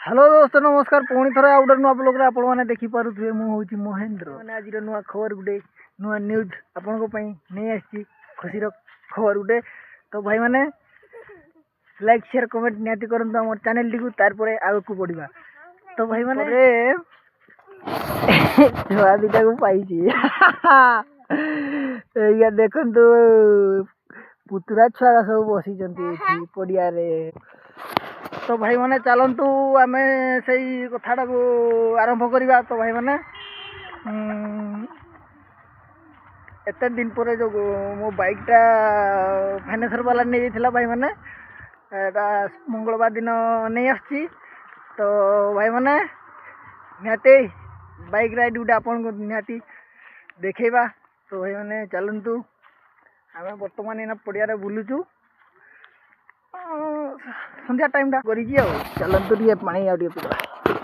hello दोस्तों नमस्कार पुणी थर आउ गोटे नुआ ब्लॉग आप देखिपे मुझे महेंद्र मैंने आज नुआ खबर गुटे नुआ न्यूज आपण नहीं आसी खुशी खबर गुटे तो भाई मैंने लाइक शेयर कमेंट निहाती करंतु हमर चैनल टी को तार आग को बढ़िया तो भाई मैंने छुआ दीटा को पाई या देखु पुतुरा छुआ सब बसी पड़िया तो भाई मैंने चलतु आम से कथाटा को आरंभ करवा तो भाई मैंने एत दिन पर जो मो बाइकटा फाइनेंसर वाला नहीं जाता भाई मैंने मंगलवार दिन नहीं आसी तो भाई मैंने निहाती बाइक राइड गोटे आपन को निहाती देखा तो भाई मैंने चलतु आम बर्तमान एना पड़िया बुलुचु संध्या टाइम टा करी चलतु पानी आ पिला